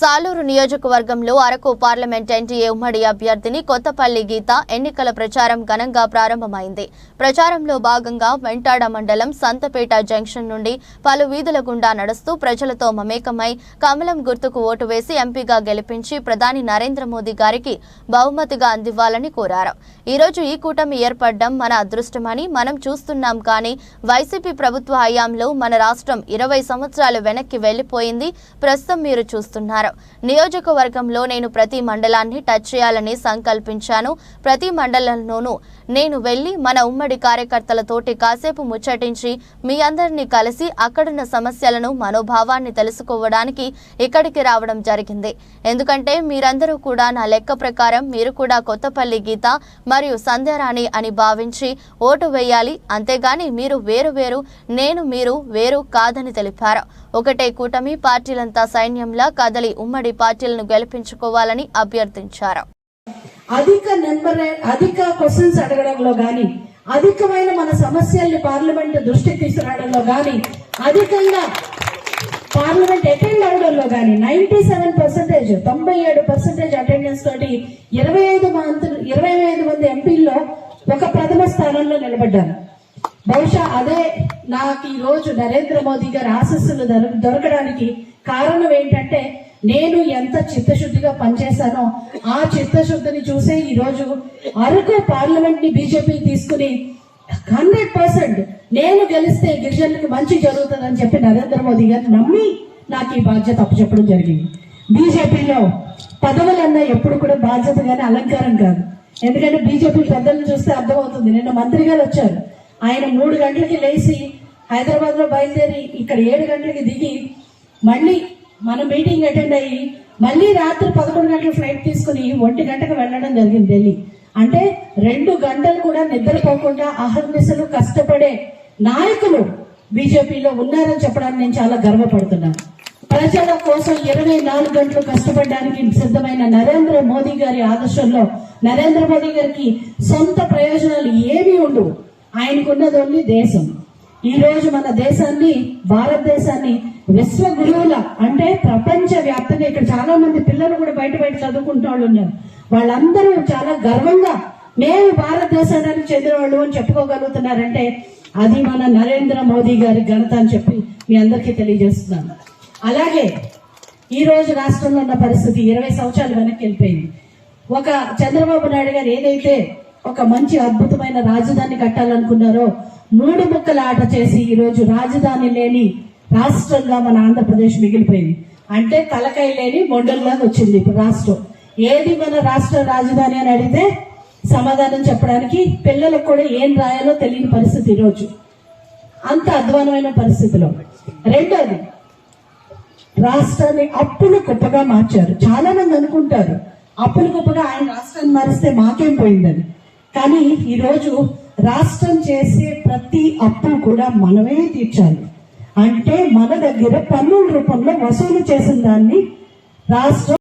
సాలూరు నియోజకవర్గంలో Araku parliament NDA ఉమ్మడి అభ్యర్థిని కొత్తపల్లి గీత ఎన్నికల ప్రచారం ఘనంగా ప్రారంభమైంది. ప్రచారంలో భాగంగా వెంటాడ మండలం సంతపేట జంక్షన్ నుండి పలు వీధుల గుండా నడుస్తూ ప్రజలతో మమేకమై కమలం గుర్తుకు ఓటు వేసి ఎంపీగా గెలిపించి ప్రధాని నరేంద్ర మోదీ గారికి బహుమతిగా అందివ్వాలని కోరారు. ఈ రోజు ఈ కూటమి ఏర్పడడం మన అదృష్టమని మనం చూస్తున్నాం. కానీ వైసీపీ ప్రభుత్వ హయాంలో మన రాష్ట్రం 20 సంవత్సరాలు వెనక్కి వెళ్లిపోయింది. ప్రస్తుతం మీరు చూస్తున్నారు. నియోజకవర్గంలో నేను ప్రతి మండలాన్ని టచ్ చేయాలని సంకల్పించాను. ప్రతి మండలంలోనూ నేను వెళ్లి మన ఉమ్మడి కార్యకర్తలతోటి కాసేపు ముచ్చటించి మీ అందరినీ కలిసి అక్కడున్న సమస్యలను మనోభావాన్ని తెలుసుకోవడానికి ఇక్కడికి రావడం జరిగింది. ఎందుకంటే మీరందరూ కూడా నా లెక్క ప్రకారం మీరు కూడా కొత్తపల్లి గీత మరియు సంధ్యారాణి అని భావించి ఓటు వేయాలి. అంతేగాని మీరు వేరు నేను మీరు వేరు కాదని తెలిపారు. ఒకటే కూటమి పార్టీలంతా సైన్యంలా కదలి ఉమ్మడి పార్టీలను గెలిపించుకోవాలని అభ్యర్థించారు. అధిక క్వశ్చన్స్ అడగడంలో గాని, అధికమైన మన సమస్యల్ని పార్లమెంట్ దృష్టికి తీసుకురావడంలో గాని, అధికంగా పార్లమెంట్ అటెండ్ అవడంలో గాని 97% 97% అటెండెన్స్ తోటి 25 మంది ఎంపీల్లో ఒక ప్రథమ స్థానంలో నిలబడ్డారు. బహుశా అదే నాకు ఈ రోజు నరేంద్ర మోదీ గారి ఆశీస్సులు దొరకడానికి కారణం ఏంటంటే, నేను ఎంత చిత్తశుద్ధిగా పనిచేశానో ఆ చిత్తశుద్ధిని చూసే ఈ రోజు అరకు పార్లమెంట్ ని బీజేపీ తీసుకుని 100% నేను గెలిస్తే గిరిజనులకు మంచి జరుగుతుందని చెప్పి నరేంద్ర మోదీ గారు నమ్మి నాకు ఈ బాధ్యత అప్పచెప్పడం జరిగింది. బీజేపీలో పదవులన్నా ఎప్పుడు కూడా బాధ్యత గానీ అలంకారం కాదు. ఎందుకంటే బీజేపీ పెద్దలను చూస్తే అర్థమవుతుంది. నిన్న మంత్రి గారు వచ్చారు. ఆయన 3 గంటలకి లేచి హైదరాబాద్ లో బయలుదేరి ఇక్కడ 7 గంటలకి దిగి మళ్ళీ మన మీటింగ్ అటెండ్ అయ్యి మళ్ళీ రాత్రి 11 గంటల ఫ్లైట్ తీసుకుని 1 గంటకు వెళ్ళడం జరిగింది ఢిల్లీ. అంటే 2 గంటలు కూడా నిద్రపోకుండా అహర్నిశలు కష్టపడే నాయకులు బీజేపీలో ఉన్నారని చెప్పడానికి నేను చాలా గర్వపడుతున్నాను. ప్రజల కోసం 24 గంటలు కష్టపడడానికి సిద్ధమైన నరేంద్ర మోదీ గారి ఆదర్శంలో నరేంద్ర మోదీ గారికి సొంత ప్రయోజనాలు ఏమీ ఉండవు. ఆయనకున్నది ఓన్లీ దేశం. ఈ రోజు మన దేశాన్ని, భారతదేశాన్ని విశ్వ గురువుల అంటే ప్రపంచ వ్యాప్తంగా ఇక్కడ చాలా మంది పిల్లలు కూడా బయట చదువుకుంటూ వాళ్ళు ఉన్నారు. వాళ్ళందరూ చాలా గర్వంగా మేము భారతదేశానికి చెందిన వాళ్ళు అని చెప్పుకోగలుగుతున్నారంటే అది మన నరేంద్ర మోదీ గారి ఘనత అని చెప్పి మీ అందరికీ తెలియజేస్తున్నాను. అలాగే ఈ రోజు రాష్ట్రంలో ఉన్న పరిస్థితి 20 సంవత్సరాలు వెనక్కి వెళ్ళిపోయింది. ఒక చంద్రబాబు నాయుడు గారు ఏదైతే ఒక మంచి అద్భుతమైన రాజధాని కట్టాలనుకున్నారో 3 ముక్కల ఆట చేసి ఈ రోజు రాజధాని లేని రాష్ట్రంగా మన ఆంధ్రప్రదేశ్ మిగిలిపోయింది. అంటే తలకాయ లేని మొండల్లాగా వచ్చింది ఇప్పుడు రాష్ట్రం. ఏది మన రాష్ట్ర రాజధాని అని అడిగితే సమాధానం చెప్పడానికి పిల్లలకు కూడా ఏం రాయాలో తెలియని పరిస్థితి ఈరోజు. అంత అధ్వానమైన పరిస్థితిలో. రెండోది, రాష్ట్రాన్ని అప్పుల కుప్పగా మార్చారు. చాలా మంది అనుకుంటారు అప్పుల కుప్పగా ఆయన రాష్ట్రాన్ని మారిస్తే మాకేం పోయిందని. కానీ ఈరోజు రాష్ట్రం చేసే ప్రతి అప్పు కూడా మనమే తీర్చాలి. అంటే మన దగ్గర పన్నుల రూపంలో వసూలు చేసిన దాన్ని రాష్ట్రం